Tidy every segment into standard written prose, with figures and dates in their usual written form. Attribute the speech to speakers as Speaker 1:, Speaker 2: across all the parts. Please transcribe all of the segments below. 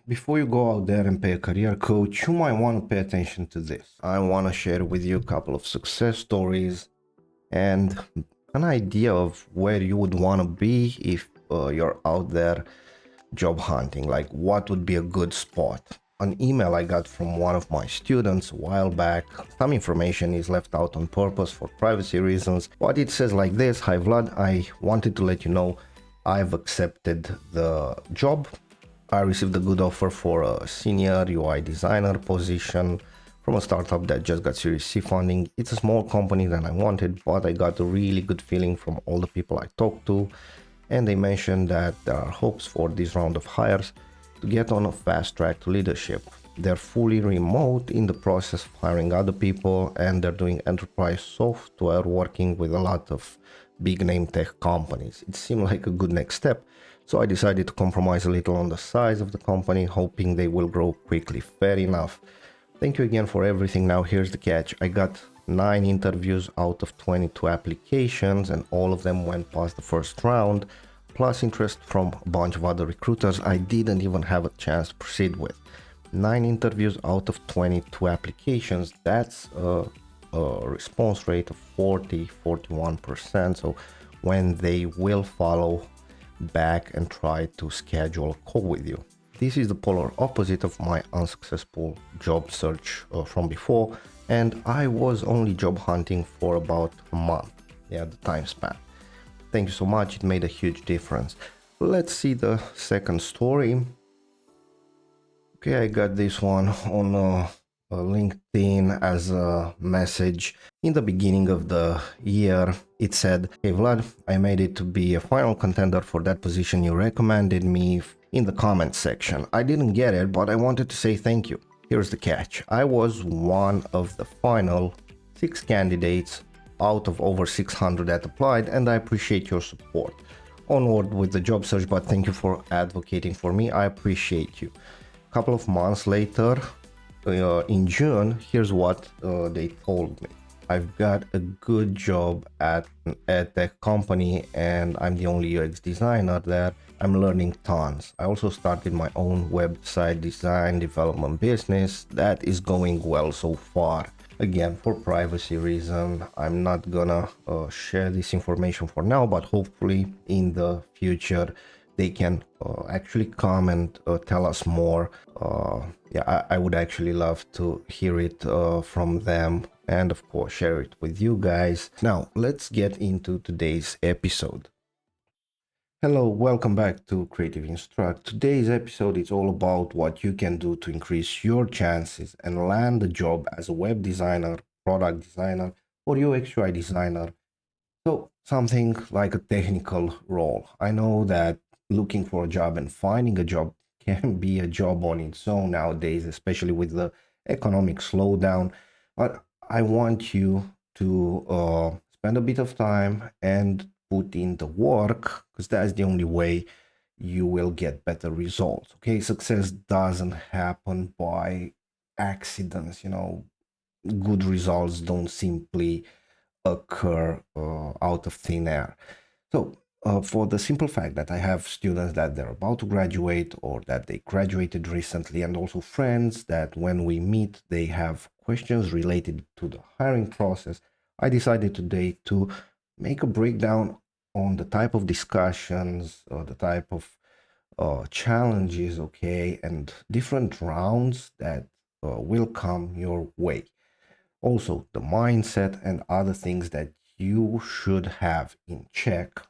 Speaker 1: Before you go out there and pay a career coach, you might want to pay attention to this. I want to share with you a couple of success stories and an idea of where you would want to be if you're out there job hunting. Like, what would be a good spot? An email I got from one of my students a while back. Some information is left out on purpose for privacy reasons, but it says like this: Hi Vlad, I wanted to let you know I've accepted the job. I received a good offer for a senior UI designer position from a startup that just got Series C funding. It's a small company than I wanted, but I got a really good feeling from all the people I talked to, and they mentioned that there are hopes for this round of hires to get on a fast track to leadership. They're fully remote in the process of hiring other people, and they're doing enterprise software working with a lot of big name tech companies. It seemed like a good next step. So I decided to compromise a little on the size of the company, hoping they will grow quickly. Fair enough. Thank you again for everything. Now here's the catch. I got 9 interviews out of 22 applications, and all of them went past the first round, plus interest from a bunch of other recruiters I didn't even have a chance to proceed with. 9 interviews out of 22 applications, that's a response rate of 41%. So when they will follow back and try to schedule a call with you. This is the polar opposite of my unsuccessful job search from before, and I was only job hunting for about a month. Yeah, the time span. Thank you so much, it made a huge difference. Let's see the second story. Okay, I got this one on LinkedIn as a message. In the beginning of the year, it said, "Hey Vlad, I made it to be a final contender for that position you recommended me in the comments section. I didn't get it, but I wanted to say thank you. Here's the catch. I was one of the final 6 candidates out of over 600 that applied, and I appreciate your support. Onward with the job search, but thank you for advocating for me. I appreciate you." A couple of months later, in June, here's what they told me. "I've got a good job at an edtech company, and I'm the only UX designer there. I'm learning tons. I also started my own website design development business that is going well so far. Again, for privacy reason, I'm not gonna share this information for now, but hopefully in the future they can actually come and tell us more. I would actually love to hear it from them, and of course share it with you guys. Now let's get into today's episode. Hello, welcome back to Creative Instruct. Today's episode is all about what you can do to increase your chances and land a job as a web designer, product designer, or UX UI designer. So something like a technical role. I know that looking for a job and finding a job can be a job on its own nowadays, especially with the economic slowdown. But I want you to spend a bit of time and put in the work, because that's the only way you will get better results. Okay, success doesn't happen by accidents. Good results don't simply occur out of thin air. So, for the simple fact that I have students that they're about to graduate or that they graduated recently, and also friends that when we meet, they have questions related to the hiring process, I decided today to make a breakdown on the type of discussions, the type of challenges, okay, and different rounds that will come your way. Also, the mindset and other things that you should have in check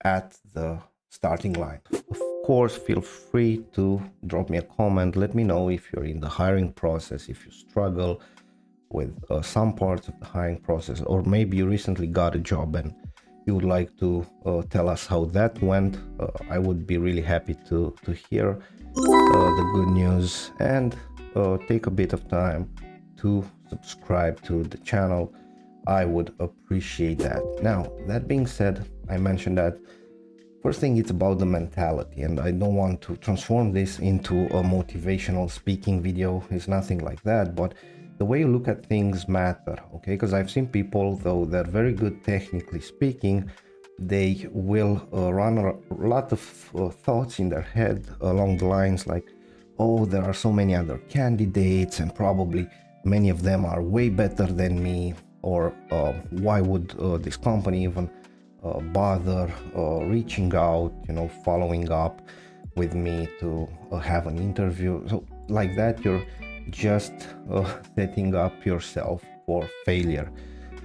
Speaker 1: at the starting line. Of course, feel free to drop me a comment. Let me know if you're in the hiring process, if you struggle with some parts of the hiring process, or maybe you recently got a job and you would like to tell us how that went. I would be really happy to hear the good news, and take a bit of time to subscribe to the channel. I would appreciate that. Now, that being said, I mentioned that first thing, it's about the mentality, and I don't want to transform this into a motivational speaking video. It's nothing like that, but the way you look at things matter, okay? Because I've seen people, though they're very good technically speaking, they will run a lot of thoughts in their head along the lines like, oh, there are so many other candidates and probably many of them are way better than me, or why would this company even bother reaching out, following up with me to have an interview. So like that, you're just setting up yourself for failure.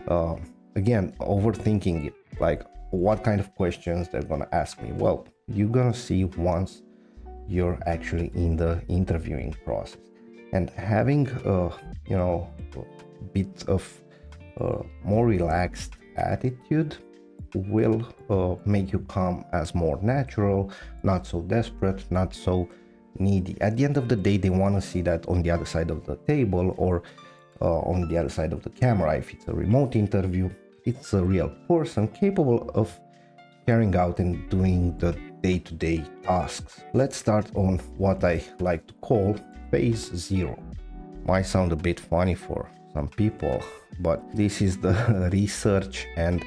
Speaker 1: uh, Again, overthinking it, like what kind of questions they're gonna ask me. Well, you're gonna see once you're actually in the interviewing process, and having a bit of more relaxed attitude will make you come as more natural, not so desperate, not so needy. At the end of the day, they want to see that on the other side of the table, or on the other side of the camera. If it's a remote interview, it's a real person capable of carrying out and doing the day-to-day tasks. Let's start on what I like to call phase 0. Might sound a bit funny for some people, but this is the research and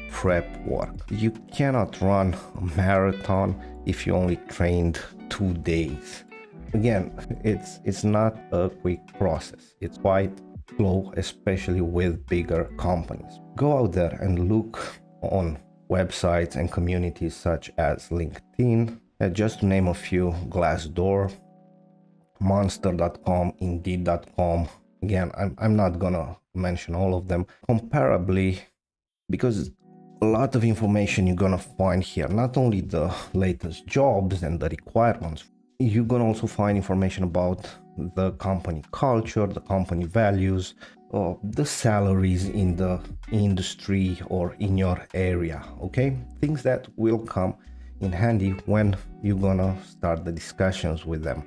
Speaker 1: prep work. You cannot run a marathon if you only trained 2 days. Again, it's not a quick process. It's quite slow, especially with bigger companies. Go out there and look on websites and communities such as LinkedIn, just to name a few: Glassdoor, Monster.com, Indeed.com. Again, I'm not gonna mention all of them comparably, because a lot of information you're gonna find here, not only the latest jobs and the requirements, you're gonna also find information about the company culture, the company values, the salaries in the industry or in your area. Okay, things that will come in handy when you're gonna start the discussions with them.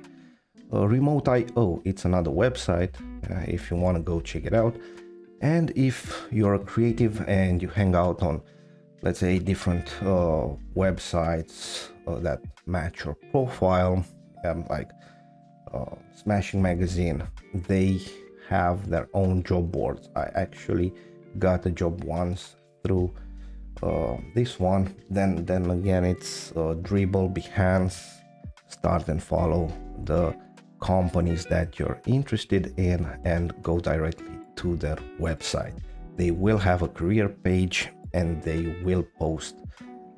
Speaker 1: Remote.io, it's another website if you want to go check it out. And if you're a creative and you hang out on, let's say, different websites that match your profile, like Smashing Magazine, they have their own job boards. I actually got a job once through this one. Then again, it's Dribbble, Behance. Start and follow the companies that you're interested in and go directly to their website. They will have a career page and they will post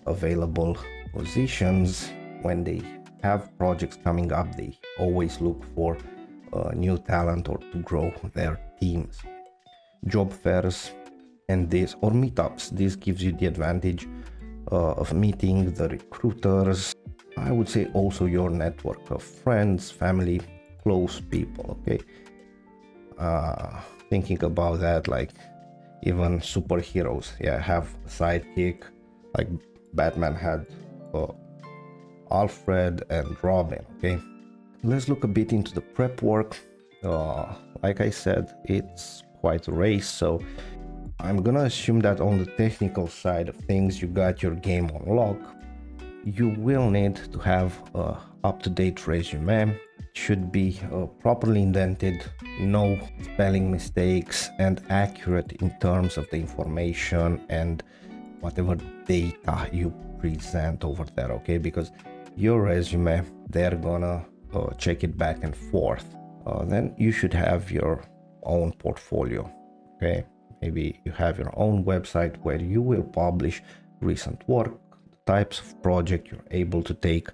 Speaker 1: available positions. When they have projects coming up, they always look for new talent or to grow their teams. Job fairs and this, or meetups, this gives you the advantage of meeting the recruiters. I would say also your network of friends, family, close people. Okay, thinking about that, like even superheroes, have a sidekick, like Batman had Alfred and Robin. Okay, let's look a bit into the prep work. Like I said, it's quite a race, so I'm gonna assume that on the technical side of things you got your game on lock. You will need to have a up-to-date resume. It should be properly indented, no spelling mistakes, and accurate in terms of the information and whatever data you present over there. Okay, because your resume, they're gonna check it back and forth. Then you should have your own portfolio. Okay, maybe you have your own website where you will publish recent work, types of project you're able to take,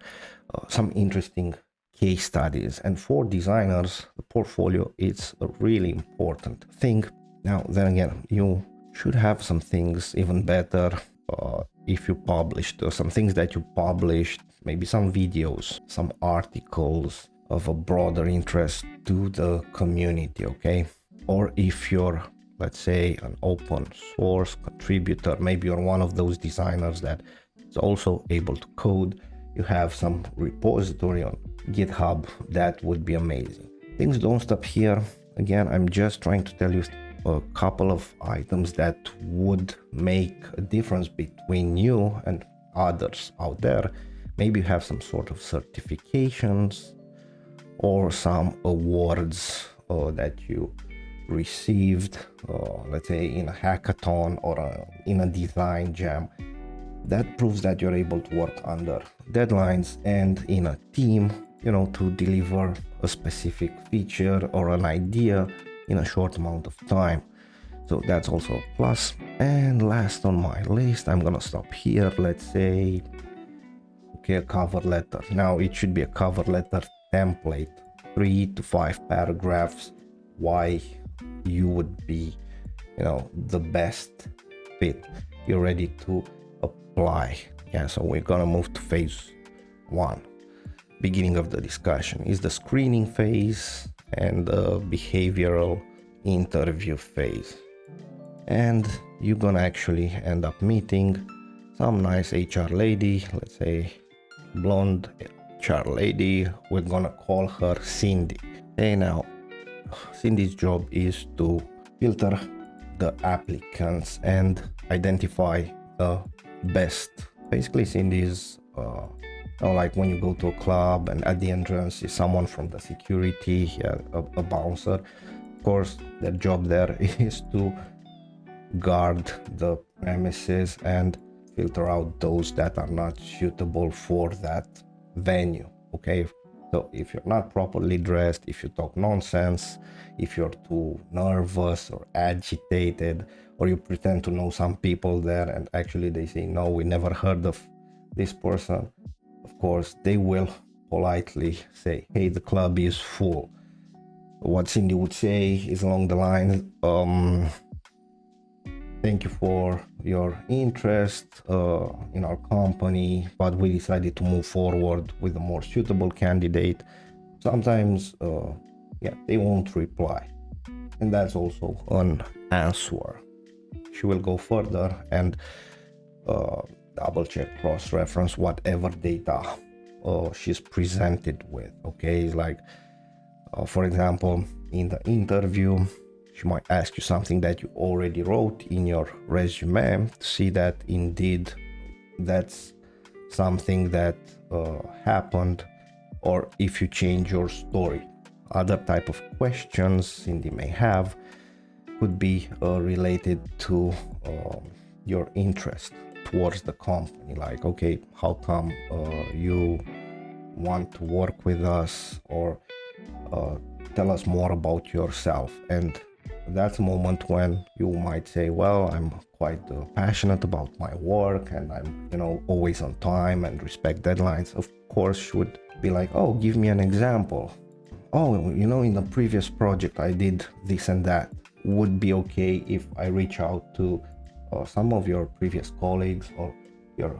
Speaker 1: some interesting case studies. And for designers, the portfolio is a really important thing. Now then again, you should have some things even better if you published some things that you published, maybe some videos, some articles of a broader interest to the community. Okay, or if you're, let's say, an open source contributor, maybe you're one of those designers that is also able to code, you have some repository on GitHub, that would be amazing. Things don't stop here. Again, I'm just trying to tell you a couple of items that would make a difference between you and others out there. Maybe you have some sort of certifications or some awards that you received, let's say in a hackathon or in a design jam. That proves that you're able to work under deadlines and in a team, to deliver a specific feature or an idea in a short amount of time. So that's also a plus. And last on my list, I'm gonna stop here. Let's say, okay, a cover letter. Now it should be a cover letter template, 3 to 5 paragraphs, why you would be, the best fit. You're ready to apply. Yeah, so we're gonna move to phase 1. Beginning of the discussion is the screening phase and the behavioral interview phase. And you're gonna actually end up meeting some nice HR lady, let's say blonde HR lady. We're gonna call her Cindy. Okay, now Cindy's job is to filter the applicants and identify the best. Basically, Cindy is like when you go to a club and at the entrance is someone from the security, a bouncer. Of course, their job there is to guard the premises and filter out those that are not suitable for that venue. Okay, so if you're not properly dressed, if you talk nonsense, if you're too nervous or agitated, or you pretend to know some people there and actually they say, no, we never heard of this person, of course they will politely say, hey, the club is full. What Cindy would say is along the lines, thank you for your interest in our company, but we decided to move forward with a more suitable candidate. Sometimes they won't reply, and that's also an answer. She will go further and double check, cross-reference whatever data she's presented with. Okay, like for example, in the interview she might ask you something that you already wrote in your resume to see that indeed that's something that happened, or if you change your story. Other type of questions Cindy may have could be related to your interest towards the company, like, okay, how come you want to work with us, or tell us more about yourself. And that's a moment when you might say, well, I'm quite passionate about my work and I'm always on time and respect deadlines. Of course, you would be like, oh, give me an example. Oh, in the previous project I did this and that. Would be okay if I reach out to some of your previous colleagues or your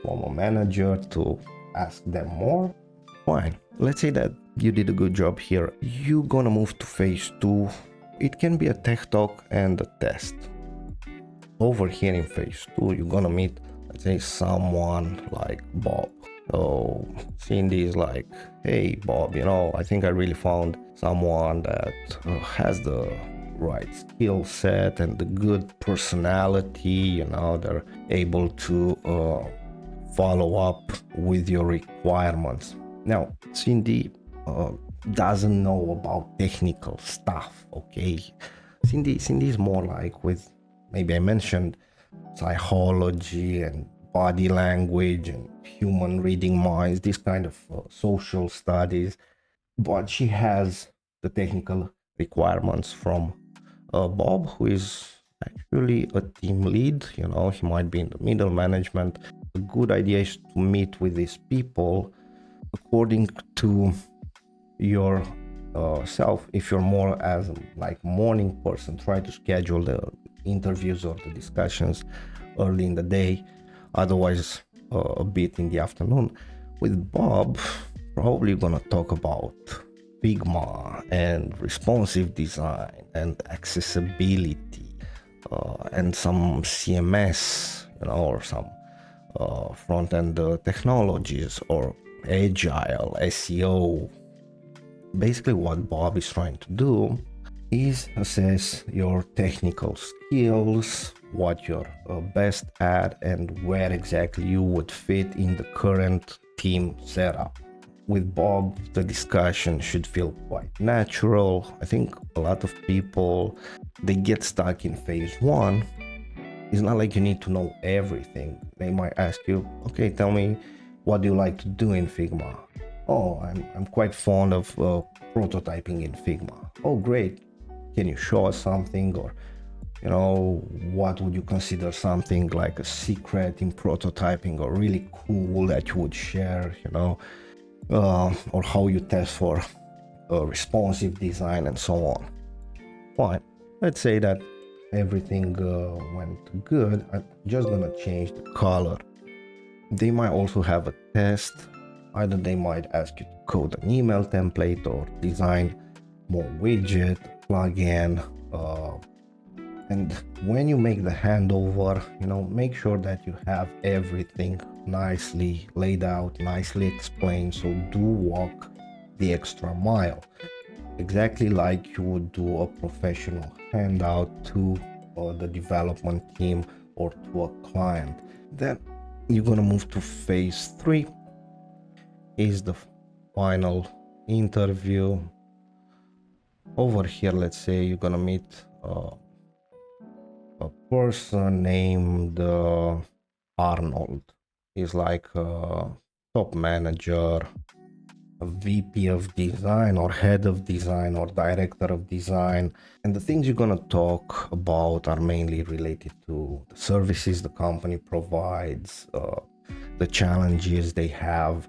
Speaker 1: former manager to ask them more? Fine. Let's say that you did a good job here. You're gonna move to phase 2. It can be a tech talk and a test. Over here in phase 2, you're gonna meet, let's say, someone like Bob. So Cindy is like, hey Bob, I think I really found someone that has the right skill set and the good personality. They're able to follow up with your requirements. Now, Cindy doesn't know about technical stuff, okay? Cindy is more like with, maybe I mentioned, psychology and body language and human reading minds, this kind of social studies. But she has the technical requirements from Bob, who is actually a team lead. He might be in the middle management. A good idea is to meet with these people according to your self. If you're more as like morning person, try to schedule the interviews or the discussions early in the day, otherwise a bit in the afternoon. With Bob, probably gonna talk about Figma and responsive design and accessibility and some CMS, or some front-end technologies, or agile, SEO. Basically what Bob is trying to do is assess your technical skills, what you're best at, and where exactly you would fit in the current team setup. With Bob, the discussion should feel quite natural. I think a lot of people, they get stuck in phase 1. It's not like you need to know everything. They might ask you, okay, tell me, what do you like to do in Figma? Oh, I'm quite fond of prototyping in Figma. Oh, great. Can you show us something? Or, what would you consider something like a secret in prototyping or really cool that you would share, or how you test for responsive design and so on. Fine. Let's say that everything went good. I'm just gonna change the color. They might also have a test. Either they might ask you to code an email template or design more widget, plugin. And when you make the handover, make sure that you have everything nicely laid out, nicely explained. So do walk the extra mile, exactly like you would do a professional handout to the development team or to a client. Then you're gonna move to phase 3, is the final interview. Over here, let's say you're gonna meet a person named Arnold. He's like a top manager, a VP of design or head of design or director of design. And the things you're going to talk about are mainly related to the services the company provides, the challenges they have,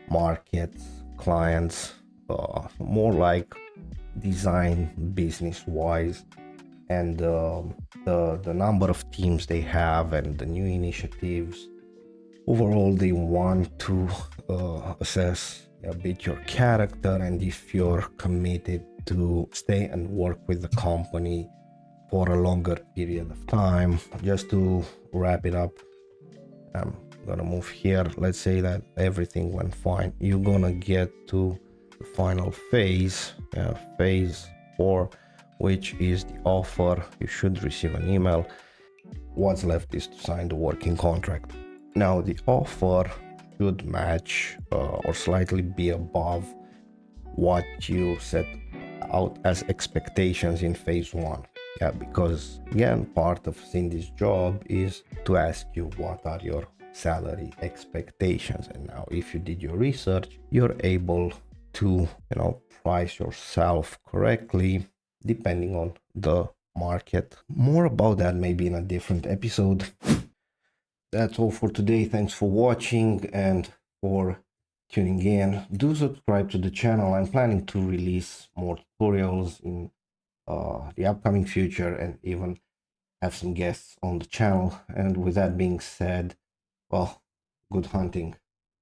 Speaker 1: markets, clients, more like design business wise, and the number of teams they have and the new initiatives. Overall, they want to assess a bit your character and if you're committed to stay and work with the company for a longer period of time. Just to wrap it up, I'm gonna move here. Let's say that everything went fine. You're gonna get to the final phase, phase 4, which is the offer. You should receive an email. What's left is to sign the working contract. Now, the offer should match or slightly be above what you set out as expectations in phase 1. Yeah, because again, part of Cindy's job is to ask you what are your salary expectations. And now, if you did your research, you're able to, price yourself correctly depending on the market. More about that maybe in a different episode. That's all for today. Thanks for watching and for tuning in. Do subscribe to the channel. I'm planning to release more tutorials in the upcoming future and even have some guests on the channel. And with that being said, well, good hunting.